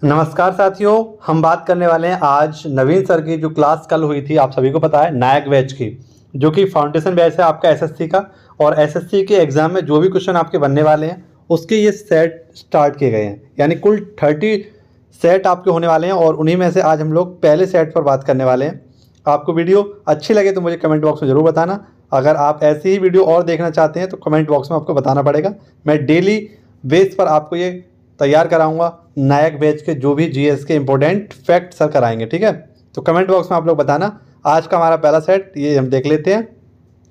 नमस्कार साथियों, हम बात करने वाले हैं आज नवीन सर की जो क्लास कल हुई थी। आप सभी को पता है नायक बैच की, जो कि फाउंडेशन बैच है आपका एसएससी का। और एसएससी के एग्जाम में जो भी क्वेश्चन आपके बनने वाले हैं उसके ये सेट स्टार्ट किए गए हैं, यानी कुल 30 सेट आपके होने वाले हैं और उन्हीं में से आज हम लोग पहले सेट पर बात करने वाले हैं। आपको वीडियो अच्छी लगे तो मुझे कमेंट बॉक्स में ज़रूर बताना। अगर आप ऐसी ही वीडियो और देखना चाहते हैं तो कमेंट बॉक्स में आपको बताना पड़ेगा। मैं डेली बेस पर आपको ये तैयार कराऊंगा। नायक बैच के जो भी जीएस के इंपॉर्टेंट फैक्ट सर कराएंगे, ठीक है। तो कमेंट बॉक्स में आप लोग बताना। आज का हमारा पहला सेट ये हम देख लेते हैं,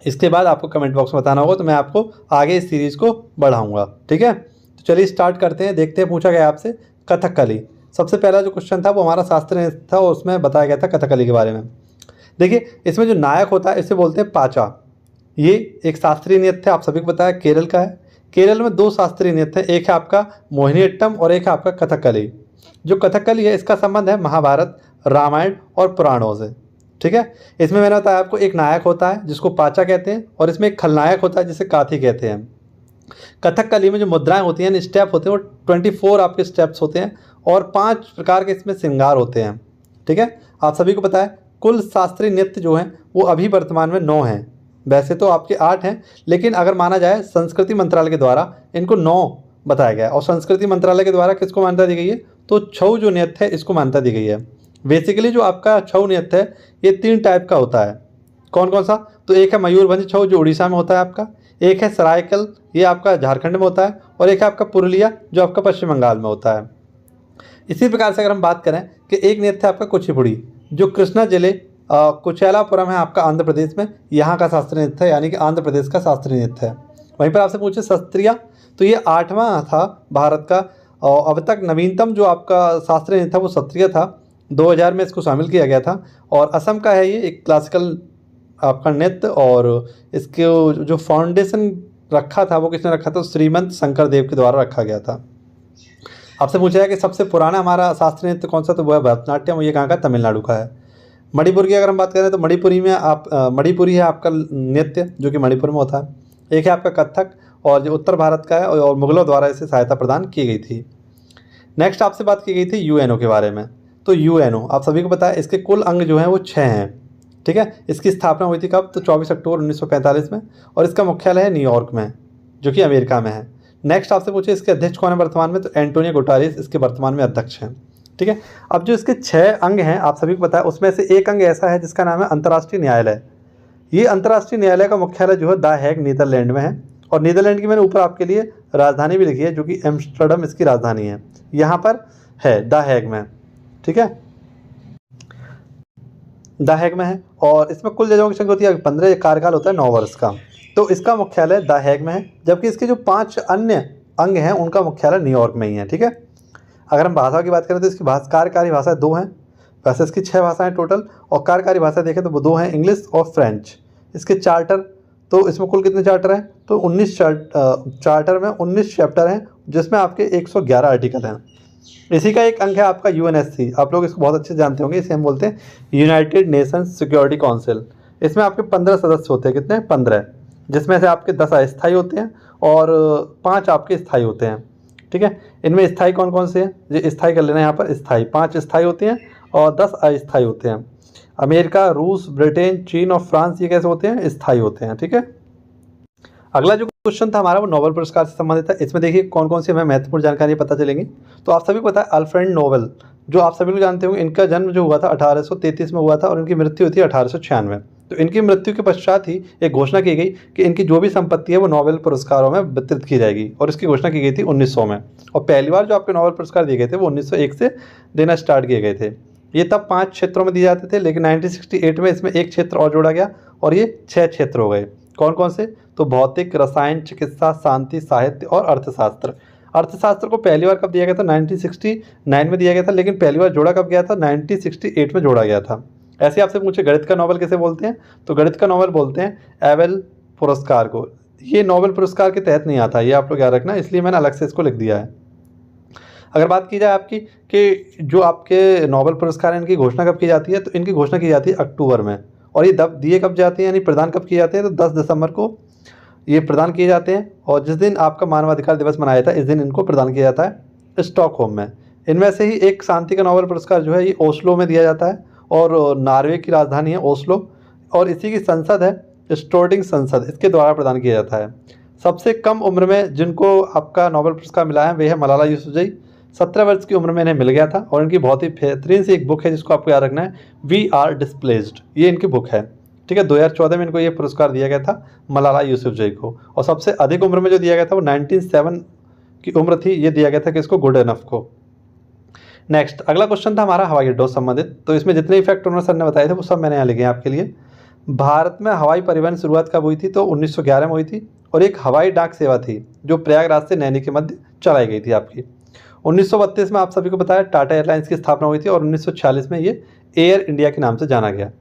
इसके बाद आपको कमेंट बॉक्स में बताना होगा तो मैं आपको आगे इस सीरीज़ को बढ़ाऊंगा, ठीक है। तो चलिए स्टार्ट करते हैं। देखते हैं पूछा गया आपसे कथकली। सबसे पहला जो क्वेश्चन था वो हमारा शास्त्रीय नृत्य था और उसमें बताया गया था कथकली के बारे में। देखिए, इसमें जो नायक होता है इसे बोलते हैं पाचा। ये एक शास्त्रीय नृत्य है, आप सभी को पता है, केरल का है। केरल में दो शास्त्रीय नृत्य हैं, एक है आपका मोहिनीअट्टम और एक है आपका कथकली। जो कथकली है इसका संबंध है महाभारत, रामायण और पुराणों से, ठीक है। इसमें मैंने बताया आपको एक नायक होता है जिसको पाचा कहते हैं और इसमें एक खलनायक होता है जिसे काथी कहते हैं। कथकली में जो मुद्राएं होती हैं, स्टेप होते हैं, वो 24 आपके स्टेप्स होते हैं और 5 प्रकार के इसमें श्रृंगार होते हैं, ठीक है। आप सभी को पता है कुल शास्त्रीय नृत्य जो हैं वो अभी वर्तमान में 9 हैं। वैसे तो आपके 8 हैं, लेकिन अगर माना जाए संस्कृति मंत्रालय के द्वारा इनको 9 बताया गया है। और संस्कृति मंत्रालय के द्वारा किसको मान्यता दी गई है, तो छऊ जो नृत्य है इसको मान्यता दी गई है। बेसिकली जो आपका छऊ नृत्य है ये 3 टाइप का होता है। कौन कौन सा, तो एक है मयूरभंज छऊ जो उड़ीसा में होता है आपका, एक है सरायकल ये आपका झारखंड में होता है, और एक है आपका पुरुलिया जो आपका पश्चिम बंगाल में होता है। इसी प्रकार से अगर हम बात करें कि एक नृत्य है आपका कुचिपुड़ी जो कृष्णा जिले कुचेलापुरम है आपका आंध्र प्रदेश में, यहाँ का शास्त्रीय नृत्य है, यानी कि आंध्र प्रदेश का शास्त्रीय नृत्य है। वहीं पर आपसे पूछे सत्रिया, तो ये 8वां था भारत का और अब तक नवीनतम जो आपका शास्त्रीय नृत्य था वो सत्रिया था। 2000 में इसको शामिल किया गया था और असम का है ये एक क्लासिकल आपका नृत्य। और इसके जो फाउंडेशन रखा था वो किसने रखा था, श्रीमंत शंकर देव के द्वारा रखा गया था। आपसे पूछा है कि सबसे पुराना हमारा शास्त्रीय नृत्य कौन सा, तो वो है भरतनाट्यम। ये कहाँ का, तमिलनाडु का है। मणिपुर की अगर हम बात करें तो मणिपुरी में मणिपुरी है आपका नृत्य जो कि मणिपुर में होता है। एक है आपका कथक और जो उत्तर भारत का है और मुगलों द्वारा इसे सहायता प्रदान की गई थी। नेक्स्ट आपसे बात की गई थी यूएनओ के बारे में। तो यूएनओ आप सभी को पता है इसके कुल अंग जो हैं वो 6 हैं, ठीक है। इसकी स्थापना हुई थी कब, तो 24 अक्टूबर 1945 में और इसका मुख्यालय है न्यूयॉर्क में जो कि अमेरिका में है। नेक्स्ट आपसे पूछे इसके अध्यक्ष कौन है वर्तमान में, तो एंटोनियो गुटेरेस इसके वर्तमान में अध्यक्ष हैं, ठीक है। अब जो इसके 6 अंग हैं आप सभी को पता है उसमें से एक अंग ऐसा है जिसका नाम है अंतर्राष्ट्रीय न्यायालय। ये अंतर्राष्ट्रीय न्यायालय का मुख्यालय जो है द हेग नीदरलैंड में है और नीदरलैंड की मैंने ऊपर आपके लिए राजधानी भी लिखी है जो कि एम्स्टर्डम इसकी राजधानी है, यहाँ पर है द हेग में, ठीक है, द हेग में है। और इसमें कुल जजों की संख्या होती है 15, कार्यकाल होता है 9 वर्ष का। तो इसका मुख्यालय द हेग में है, जबकि इसके जो 5 अन्य अंग हैं उनका मुख्यालय न्यूयॉर्क में ही है, ठीक है। अगर हम भाषा की बात करें तो इसकी कार्यकारी भाषाएं 2 हैं। वैसे इसकी 6 भाषाएं टोटल, और कार्यकारी भाषा देखें तो वो 2 हैं, इंग्लिश और फ्रेंच। इसके चार्टर, तो इसमें कुल कितने चार्टर हैं, तो 19 चार्टर में 19 चैप्टर हैं जिसमें आपके 111 आर्टिकल हैं। इसी का एक अंग है आपका यूएनएससी। आप लोग इसको बहुत अच्छे से जानते होंगे, इसे हम बोलते हैं यूनाइटेड नेशंस सिक्योरिटी काउंसिल। इसमें आपके 15 सदस्य होते हैं, कितने, 15, जिसमें से आपके 10 अस्थायी होते हैं और 5 आपके स्थायी होते हैं, ठीक है। इनमें स्थायी कौन कौन से हैं, ये स्थायी कर लेना है यहाँ पर, स्थायी 5 स्थायी होते हैं और 10 अस्थायी होते हैं। अमेरिका, रूस, ब्रिटेन, चीन और फ्रांस ये कैसे होते हैं, स्थायी होते हैं, ठीक है। अगला जो क्वेश्चन था हमारा वो नोबेल पुरस्कार से संबंधित है। इसमें देखिए कौन कौन सी हमें महत्वपूर्ण जानकारी पता चलेंगी। तो आप सभी को पता है अल्फ्रेड नोबेल, जो आप सभी लोग जानते होंगे, इनका जन्म जो हुआ था 1833 में हुआ था और इनकी मृत्यु हुई थी 1896। तो इनकी मृत्यु के पश्चात ही एक घोषणा की गई कि इनकी जो भी संपत्ति है वो नोबेल पुरस्कारों में वितरित की जाएगी और इसकी घोषणा की गई थी 1900 में। और पहली बार जो आपके नोबेल पुरस्कार दिए गए थे वो 1901 से देना स्टार्ट किए गए थे। ये तब 5 क्षेत्रों में दिए जाते थे, लेकिन 1968 में इसमें एक क्षेत्र और जोड़ा गया और ये 6 क्षेत्र हो गए। कौन कौन से, तो भौतिक, रसायन, चिकित्सा, शांति, साहित्य और अर्थशास्त्र। अर्थशास्त्र को पहली बार कब दिया गया था, 1969 में दिया गया था, लेकिन पहली बार जोड़ा कब गया था, 1968 में जोड़ा गया था। ऐसे आपसे पूछे गणित का नोबेल किसे बोलते हैं, तो गणित का नोबेल बोलते हैं एबेल पुरस्कार को। ये नोबेल पुरस्कार के तहत नहीं आता, ये आप लोग याद रखना, इसलिए मैंने अलग से इसको लिख दिया है। अगर बात की जाए आपकी कि जो आपके नोबेल पुरस्कार हैं इनकी घोषणा कब की जाती है, तो इनकी घोषणा की जाती है अक्टूबर में और ये दिए कब जाते हैं, यानी प्रदान कब किए जाते हैं, तो 10 दिसंबर को ये प्रदान किए जाते हैं। और जिस दिन आपका मानवाधिकार दिवस मनाया जाता है इस दिन इनको प्रदान किया जाता है स्टॉकहोम में। इनमें से ही एक शांति का नोबेल पुरस्कार जो है ये ओस्लो में दिया जाता है, और नॉर्वे की राजधानी है ओस्लो, और इसी की संसद है स्टोर्डिंग संसद, इसके द्वारा प्रदान किया जाता है। सबसे कम उम्र में जिनको आपका नोबेल पुरस्कार मिला है वे है मलाला यूसुफजई। 17 वर्ष की उम्र में इन्हें मिल गया था, और इनकी बहुत ही बेहतरीन सी एक बुक है जिसको आपको याद रखना है, वी आर डिस्प्लेस्ड, ये इनकी बुक है। ठीक है, 2014 में इनको ये पुरस्कार दिया गया था मलाला यूसुफजई को, और सबसे अधिक उम्र में जो दिया गया था वो 1907 की उम्र थी, ये दिया गया था किसको, गुडएनफ को। नेक्स्ट अगला क्वेश्चन था हमारा हवाई अड्डों से संबंधित। तो इसमें जितने फैक्ट उन्होंने सर ने बताए थे वो सब मैंने यहाँ लिखे हैं आपके लिए। भारत में हवाई परिवहन शुरुआत कब हुई थी, तो 1911 में हुई थी, और एक हवाई डाक सेवा थी जो प्रयागराज से नैनी के मध्य चलाई गई थी आपकी। 1932 में आप सभी को बताया टाटा एयरलाइंस की स्थापना हुई थी, और 1946 में ये एयर इंडिया के नाम से जाना गया।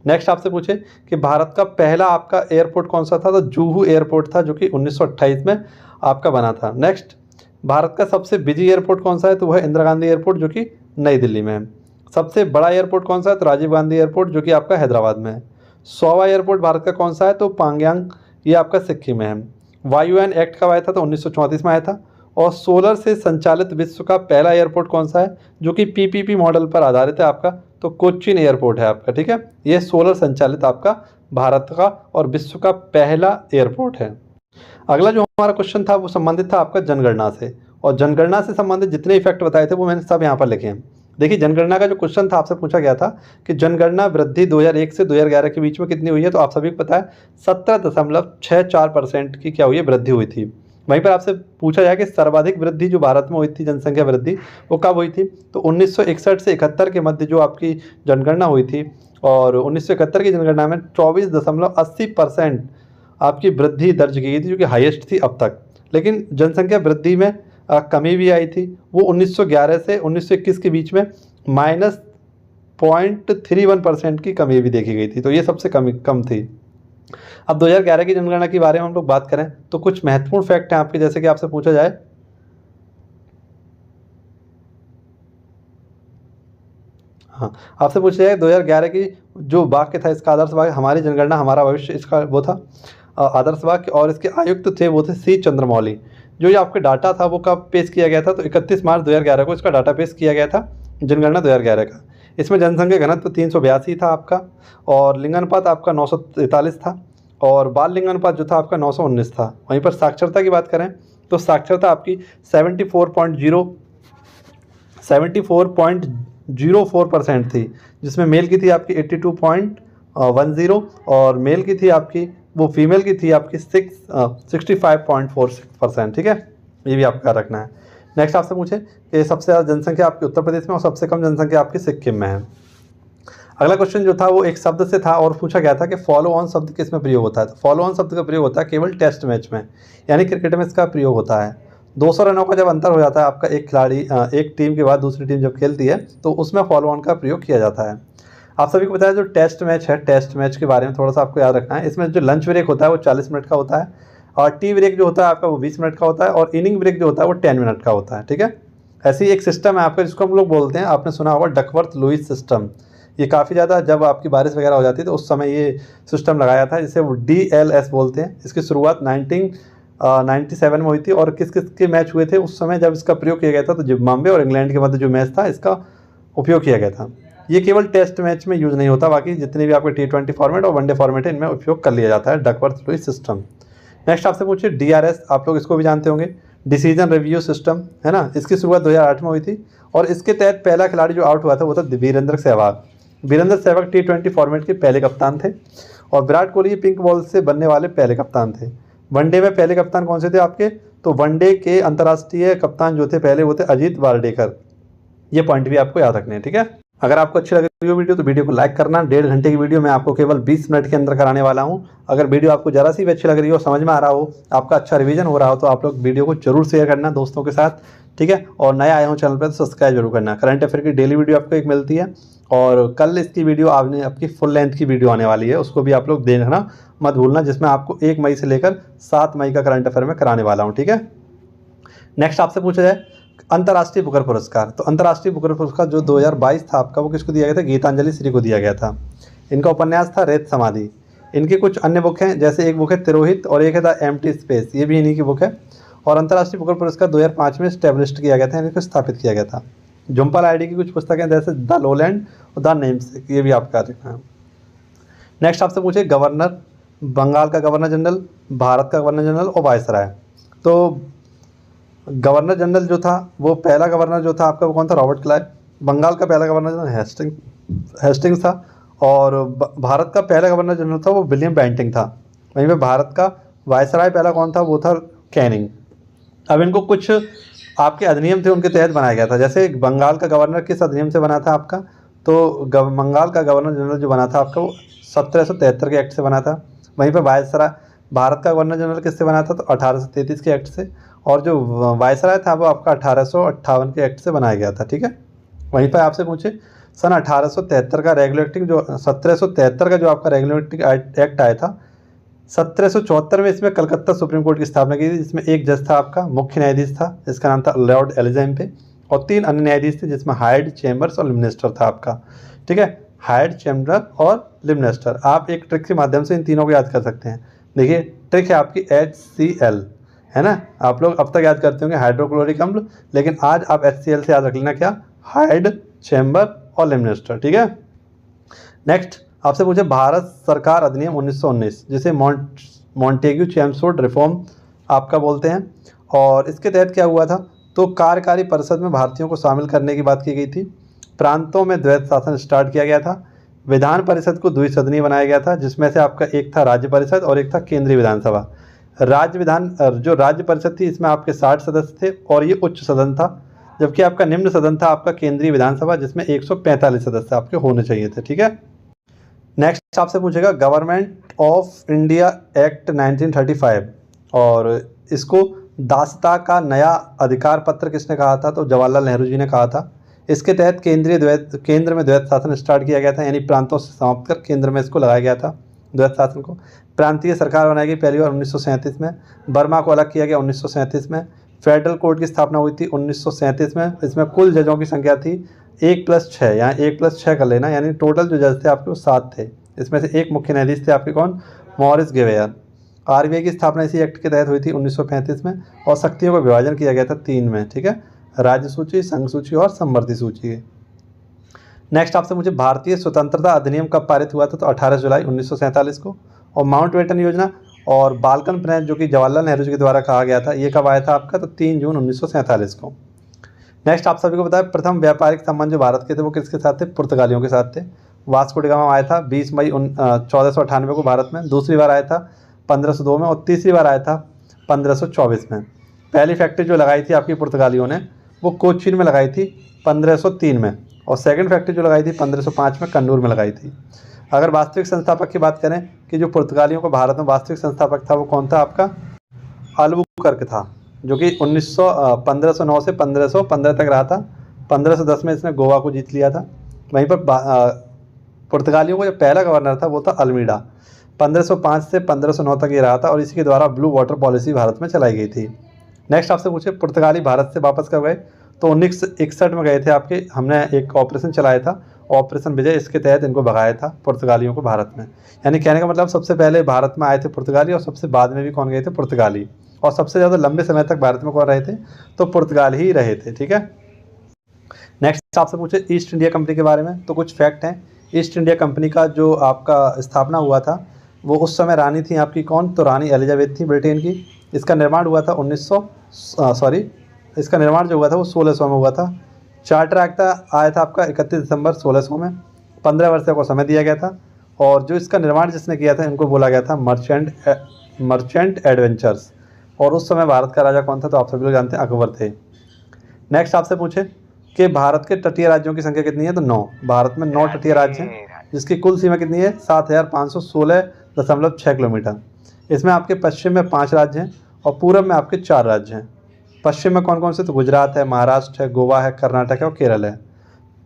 नेक्स्ट आपसे पूछे कि भारत का पहला आपका एयरपोर्ट कौन सा था, तो जुहू एयरपोर्ट था जो कि 1928 में आपका बना था। नेक्स्ट भारत का सबसे बिजी एयरपोर्ट कौन सा है, तो वह है इंदिरा गांधी एयरपोर्ट जो कि नई दिल्ली में है। सबसे बड़ा एयरपोर्ट कौन सा है, तो राजीव गांधी एयरपोर्ट जो कि आपका हैदराबाद में है। 100वां एयरपोर्ट भारत का कौन सा है, तो पांग्यांग, ये आपका सिक्किम में है। वायुयान एक्ट कब आया था, तो 1934 में आया था। और सोलर से संचालित विश्व का पहला एयरपोर्ट कौन सा है, जो कि पीपीपी मॉडल पर आधारित है आपका, तो कोच्चिन एयरपोर्ट है आपका। ठीक है, ये सोलर संचालित आपका भारत का और विश्व का पहला एयरपोर्ट है। अगला जो हमारा क्वेश्चन था वो संबंधित था आपका जनगणना से, और जनगणना से संबंधित जितने इफेक्ट बताए थे वो मैंने सब यहाँ पर लिखे हैं। देखिए जनगणना का जो क्वेश्चन था आपसे पूछा गया था कि जनगणना वृद्धि 2001 से 2011 के बीच में कितनी हुई है, तो आप सभी को पता है 17.64% की क्या हुई है, वृद्धि हुई थी। वहीं पर आपसे पूछा जाए कि सर्वाधिक वृद्धि जो भारत में हुई थी, जनसंख्या वृद्धि, वो कब हुई थी, तो 1961 से 71 के मध्य जो आपकी जनगणना हुई थी, और 1971 की जनगणना में 24.80% आपकी वृद्धि दर्ज की गई थी, जो कि हाईएस्ट थी अब तक। लेकिन जनसंख्या वृद्धि में कमी भी आई थी, वो 1911 से 1921 के बीच में -0.31% की कमी भी देखी गई थी, तो ये सबसे कम थी। अब 2011 की जनगणना के बारे में हम लोग बात करें तो कुछ महत्वपूर्ण फैक्ट हैं आपके, जैसे कि आपसे पूछा जाए आपसे पूछा जाए 2011 की जो वाक्य था इसका आदर्श वाक्य, हमारी जनगणना हमारा भविष्य, इसका वो था आदर्श वाक्य, और इसके आयुक्त थे वो थे सी चंद्रमौली। जो ये आपके डाटा था वो कब पेश किया गया था, तो 31 मार्च 2011 को इसका डाटा पेश किया गया था जनगणना 2011 का। इसमें जनसंख्या घनत्व 382 था आपका, और लिंगानुपात आपका 943 था, और बाल लिंगानुपात जो था आपका 919 था। वहीं पर साक्षरता की बात करें तो साक्षरता आपकी 74.04% थी, जिसमें मेल की थी आपकी 82.10, और मेल की थी आपकी वो फीमेल की थी आपकी 65.46%। ठीक है, ये भी आपका रखना है। नेक्स्ट आपसे पूछे कि सबसे ज़्यादा जनसंख्या आपकी उत्तर प्रदेश में और सबसे कम जनसंख्या आपकी सिक्किम में है। अगला क्वेश्चन जो था वो एक शब्द से था, और पूछा गया था कि फॉलो ऑन शब्द किस में प्रयोग होता है, तो फॉलो ऑन शब्द का प्रयोग होता है केवल टेस्ट मैच में, यानी क्रिकेट में इसका प्रयोग होता है। 200 रनों का जब अंतर हो जाता है आपका, एक खिलाड़ी एक टीम के बाद दूसरी टीम जब खेलती है तो उसमें फॉलो ऑन का प्रयोग किया जाता है। आप सभी को बताया जो टेस्ट मैच है, टेस्ट मैच के बारे में थोड़ा सा आपको याद रखना है। इसमें जो लंच ब्रेक होता है वो 40 मिनट का होता है, और टी ब्रेक जो होता है आपका वो 20 मिनट का होता है, और इनिंग ब्रेक जो होता है वो 10 मिनट का होता है। ठीक है, ऐसी एक सिस्टम है आपका जिसको हम लोग बोलते हैं, आपने सुना होगा डकवर्थ लुईस सिस्टम। ये काफ़ी ज़्यादा जब आपकी बारिश वगैरह हो जाती है तो उस समय ये सिस्टम लगाया था, जिसे वो DLS बोलते हैं। इसकी शुरुआत 1997 में हुई थी, और किस किस के मैच हुए थे उस समय जब इसका प्रयोग किया गया था, तो जिम्बाब्वे और इंग्लैंड के मध्य जो मैच था इसका उपयोग किया गया था। ये केवल टेस्ट मैच में यूज़ नहीं होता, बाकी जितने भी आपके T20 फॉर्मेट और वनडे फॉर्मेट है इनमें उपयोग कर लिया जाता है डकवर्थ लुईस सिस्टम। नेक्स्ट आपसे पूछिए DRS, आप लोग इसको भी जानते होंगे, डिसीजन रिव्यू सिस्टम है ना। इसकी शुरुआत 2008 में हुई थी, और इसके तहत पहला खिलाड़ी जो आउट हुआ था वो था वीरेंद्र सहवाग। वीरेंद्र सहवाग T20 फॉर्मेट के पहले कप्तान थे, और विराट कोहली पिंक बॉल से बनने वाले पहले कप्तान थे। वनडे में पहले कप्तान कौन से थे आपके, तो वनडे के अंतर्राष्ट्रीय कप्तान जो थे पहले वो थे अजीत वार्डेकर। ये पॉइंट भी आपको याद रखने हैं। ठीक है, अगर आपको अच्छी लग रही हो वीडियो तो वीडियो को लाइक करना। 1.5 घंटे की वीडियो मैं आपको केवल 20 मिनट के अंदर कराने वाला हूं। अगर वीडियो आपको ज़रा सी भी अच्छी लग रही हो, समझ में आ रहा हो, आपका अच्छा रिवीजन हो रहा हो, तो आप लोग वीडियो को जरूर शेयर करना दोस्तों के साथ। ठीक है, और नया आए हो चैनल पर तो सब्सक्राइब जरूर करना। करंट अफेयर की डेली वीडियो आपको एक मिलती है, और कल इसकी वीडियो आपकी फुल लेंथ की वीडियो आने वाली है, उसको भी आप लोग देखना मत भूलना, जिसमें आपको 1 मई से लेकर 7 मई का करंट अफेयर में कराने वाला हूँ। ठीक है, नेक्स्ट आपसे पूछा जाए अंतर्राष्ट्रीय बुकर पुरस्कार, तो अंतर्राष्ट्रीय बुकर पुरस्कार जो 2022 था आपका वो किसको दिया गया था, गीतांजलि श्री को दिया गया था। इनका उपन्यास था रेत समाधि। इनकी कुछ अन्य बुक हैं, जैसे एक बुक है तिरोहित और एक है द एम्प्टी स्पेस, ये भी इन्हीं की बुक है। और अंतर्राष्ट्रीय बुकर पुरस्कार 2005 में स्टैब्लिश किया गया था, इनको स्थापित किया गया था। झुम्पा लाहिड़ी की कुछ पुस्तकें जैसे द लोलैंड और द नेमसेक, ये भी आपका रखना है। नेक्स्ट आपसे पूछे गवर्नर, बंगाल का गवर्नर जनरल, भारत का गवर्नर जनरल और वायसराय। तो गवर्नर जनरल जो था वो पहला गवर्नर जो था आपका वो कौन था, रॉबर्ट क्लाइव। बंगाल का पहला गवर्नर जनरल हेस्टिंग्स था। और भारत का पहला गवर्नर जनरल था वो विलियम बेंटिंग था। वहीं पे भारत का वायसराय पहला कौन था, वो था कैनिंग। अब इनको कुछ आपके अधिनियम थे उनके तहत बनाया गया था। जैसे बंगाल का गवर्नर किस अधिनियम से बना था आपका, तो बंगाल का गवर्नर जनरल जो बना था आपका वो 1773 के एक्ट से बना था। वहीं पर वायसराय भारत का गवर्नर जनरल किससे बना था, तो 1833 के एक्ट से। और जो वायसराय था वो आपका 1858 के एक्ट से बनाया गया था। ठीक है। वहीं पर आपसे पूछे सन 1873 का रेगुलेटिंग जो 1773 का जो आपका रेगुलेटिंग एक्ट आया था, 1774 में इसमें कलकत्ता सुप्रीम कोर्ट की स्थापना की थी, जिसमें एक जज था आपका मुख्य न्यायाधीश था जिसका नाम था लॉर्ड एलिजाबेथ, और 3 अन्य न्यायाधीश थे जिसमें हाइड, चैम्बर्स और लिमनेस्टर था आपका। ठीक है, हाइड, चैम्बर और लिमनेस्टर। आप एक ट्रिक के माध्यम से इन तीनों को याद कर सकते हैं। देखिए ट्रिक है आपकी HCl, है ना। आप लोग अब तक याद करते होंगे हाइड्रोक्लोरिक अम्ल, लेकिन आज आप HCl से याद रख लेना, क्या, हाइड, चैम्बर और लिमनेस्टर। ठीक है। नेक्स्ट आपसे पूछे भारत सरकार अधिनियम 1919, जिसे मॉन्टेग्यू चेम्सफोर्ड रिफॉर्म आपका बोलते हैं। और इसके तहत क्या हुआ था, तो कार्यकारी परिषद में भारतीयों को शामिल करने की बात की गई थी। प्रांतों में द्वैत शासन स्टार्ट किया गया था। विधान परिषद को द्विसदनीय बनाया गया था, जिसमें से आपका एक था राज्य परिषद और एक था केंद्रीय विधानसभा। जो राज्य परिषद थी इसमें आपके 60 सदस्य थे और ये उच्च सदन था, जबकि आपका निम्न सदन था आपका केंद्रीय विधानसभा, जिसमें 145 सदस्य आपके होने चाहिए थे। ठीक है। नेक्स्ट आपसे पूछेगा गवर्नमेंट ऑफ इंडिया एक्ट 1935, और इसको दासता का नया अधिकार पत्र किसने कहा था, तो जवाहरलाल नेहरू जी ने कहा था। इसके तहत केंद्र में द्वैत शासन स्टार्ट किया गया था, यानी प्रांतों से समाप्त कर केंद्र में इसको लगाया गया था द्वैत शासन को। प्रांतीय सरकार बनाई गई पहली बार 1937 में। बर्मा को अलग किया गया 1937 में। फेडरल कोर्ट की स्थापना हुई थी 1937 में। इसमें कुल जजों की संख्या थी 1+6, यहाँ 1+6 कर लेना, यानी टोटल जो जज थे आपके वो 7 थे। इसमें से एक मुख्य न्यायाधीश थे आपके कौन, मॉरिस गेवेयर। RBI की स्थापना इसी एक्ट के तहत हुई थी 1935 में, और शक्तियों का विभाजन किया गया था 3 में। ठीक है, राज्य सूची, संघ सूची और समवर्ती सूची। नेक्स्ट आपसे मुझे भारतीय स्वतंत्रता अधिनियम कब पारित हुआ था, तो 18 जुलाई 1947 को। और माउंटबेटन योजना और बाल्कन प्लान जो कि जवाहरलाल नेहरू जी के द्वारा कहा गया था, ये कब आया था आपका, तो 3 जून 1947 को। नेक्स्ट आप सभी को बताया प्रथम व्यापारिक संबंध जो भारत के थे वो किसके साथ थे, पुर्तगालियों के साथ थे। वास्को डी गामा आया था 20 मई 1498 को भारत में। दूसरी बार आया था 1502 में, और तीसरी बार आया था 1524 में। पहली फैक्ट्री जो लगाई थी आपकी पुर्तगालियों ने वो कोचीन में लगाई थी 1503 में, और सेकंड फैक्ट्री जो लगाई थी 1505 में कन्नूर में लगाई थी। अगर वास्तविक संस्थापक की बात करें कि जो पुर्तगालियों को भारत में वास्तविक संस्थापक था वो कौन था आपका, अल्बुकर्क था, जो कि 1509 से 1515 तक रहा था। 1510 में इसने गोवा को जीत लिया था। वहीं पर पुर्तगालियों का जो पहला गवर्नर था वो था अल्मीडा। 1505 से 1509 तक ये रहा था, और इसी के द्वारा ब्लू वाटर पॉलिसी भारत में चलाई गई थी। नेक्स्ट आपसे पूछे पुर्तगाली भारत से वापस कब गए, तो 1961 में गए थे आपके। हमने एक ऑपरेशन चलाया था, ऑपरेशन विजय, इसके तहत इनको भगाया था पुर्तगालियों को भारत में। यानी कहने का मतलब सबसे पहले भारत में आए थे पुर्तगाली, और सबसे बाद में भी कौन गए थे, पुर्तगाली। और सबसे ज़्यादा लंबे समय तक भारत में कौन रहे थे, तो पुर्तगाल ही रहे थे। ठीक है। नेक्स्ट आपसे पूछे ईस्ट इंडिया कंपनी के बारे में, तो कुछ फैक्ट हैं। ईस्ट इंडिया कंपनी का जो आपका स्थापना हुआ था वो उस समय रानी थी आपकी कौन, तो रानी एलिजाबेथ थी ब्रिटेन की। इसका निर्माण हुआ था इसका निर्माण जो हुआ था वो 1600 में हुआ था। चार्टर एक्ट आया था आपका 31 दिसंबर 1600 में। 15 वर्ष को समय दिया गया था, और जो इसका निर्माण जिसने किया था इनको बोला गया था मर्चेंट एडवेंचर्स। और उस समय भारत का राजा कौन था, तो आप सभी लोग जानते हैं अकबर थे। नेक्स्ट आपसे पूछे कि भारत के तटीय राज्यों की संख्या कितनी है, तो 9। भारत में 9 तटीय राज्य हैं, जिसकी कुल सीमा कितनी है, 7516.6 किलोमीटर। इसमें आपके पश्चिम में 5 राज्य हैं और पूरब में आपके 4 राज्य हैं। पश्चिम में कौन कौन से, तो गुजरात है, महाराष्ट्र है, गोवा है, कर्नाटक है और केरल है।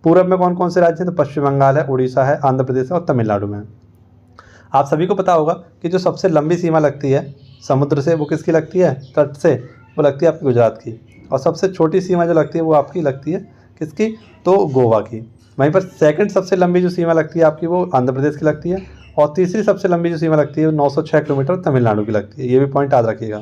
पूरब में कौन कौन से राज्य हैं, तो पश्चिम बंगाल है, उड़ीसा है, आंध्र प्रदेश है और तमिलनाडु में। आप सभी को पता होगा कि जो सबसे लंबी सीमा लगती है समुद्र से वो किसकी लगती है, तट से, वो लगती है आपकी गुजरात की। और सबसे छोटी सीमा जो लगती है वो आपकी लगती है किसकी, तो गोवा की। वहीं पर सेकंड सबसे लंबी जो सीमा लगती है आपकी वो आंध्र प्रदेश की लगती है, और तीसरी सबसे लंबी जो सीमा लगती है वो 906 किलोमीटर तमिलनाडु की लगती है। ये भी पॉइंट याद रखिएगा।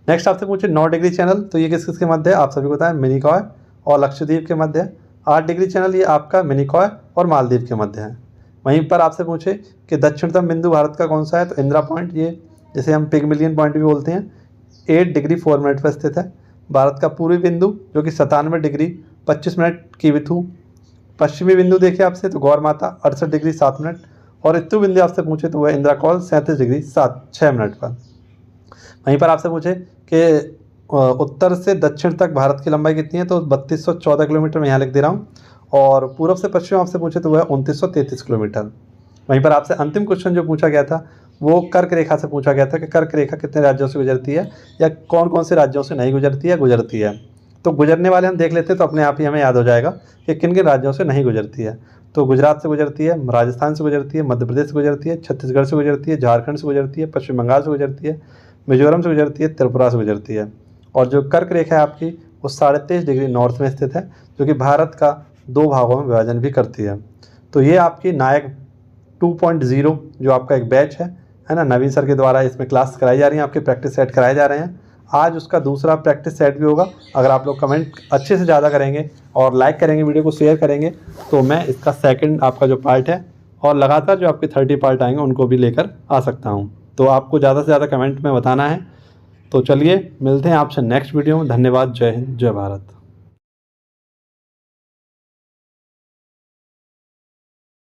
नेक्स्ट आपसे पूछे 9 डिग्री चैनल, तो ये किस किस के मध्य है, आप सभी को बताएं, मिनिकॉय और लक्षद्वीप के मध्य है। 8 डिग्री चैनल ये आपका मिनिकॉय और मालदीव के मध्य है। वहीं पर आपसे पूछे कि दक्षिणतम बिंदु भारत का कौन सा है, तो इंदिरा पॉइंट, ये जिसे हम पिगमिलियन पॉइंट भी बोलते हैं, 8 डिग्री 4 मिनट पर स्थित है। भारत का पूर्वी बिंदु जो कि 97 डिग्री 25 मिनट किविथू। पश्चिमी बिंदु देखिए आपसे तो गौर माता 68 डिग्री 7 मिनट। और ऋतु बिंदु आपसे पूछे तो वह इंदिरा कॉल 37 डिग्री 6 मिनट पर। वहीं पर आपसे पूछे कि उत्तर से दक्षिण तक भारत की लंबाई कितनी है, तो 3214 किलोमीटर मैं यहाँ लिख दे रहा हूँ। और पूर्व से पश्चिम आपसे पूछे तो वह 2933 किलोमीटर। वहीं पर आपसे अंतिम क्वेश्चन जो पूछा गया था वो कर्क रेखा से पूछा गया था कि कर्क रेखा कितने राज्यों से गुजरती है या कौन कौन से राज्यों से नहीं गुजरती है, गुजरती है। तो गुजरने वाले हम देख लेते हैं तो अपने आप ही हमें याद हो जाएगा कि किन किन राज्यों से नहीं गुजरती है। तो गुजरात से गुजरती है, राजस्थान से गुजरती है, मध्य प्रदेश से गुजरती है, छत्तीसगढ़ से गुजरती है, झारखंड से गुजरती है, पश्चिम बंगाल से गुजरती है, मिजोरम से गुजरती है, त्रिपुरा से गुजरती है। और जो कर्क रेखा है आपकी वो 23.5 डिग्री नॉर्थ में स्थित है, जो कि भारत का 2 भागों में विभाजन भी करती है। तो ये आपकी नायक 2.0 जो आपका एक बैच है ना, नवीन सर के द्वारा इसमें क्लास कराई जा रही है, आपके प्रैक्टिस सेट कराए जा रहे हैं। आज उसका दूसरा प्रैक्टिस सेट भी होगा। अगर आप लोग कमेंट अच्छे से ज़्यादा करेंगे और लाइक करेंगे, वीडियो को शेयर करेंगे, तो मैं इसका सेकंड आपका जो पार्ट है और लगातार जो आपके 30 पार्ट आएंगे उनको भी लेकर आ सकता हूँ। तो आपको ज़्यादा से ज़्यादा कमेंट में बताना है। तो चलिए मिलते हैं आपसे नेक्स्ट वीडियो में। धन्यवाद। जय हिंद, जय भारत।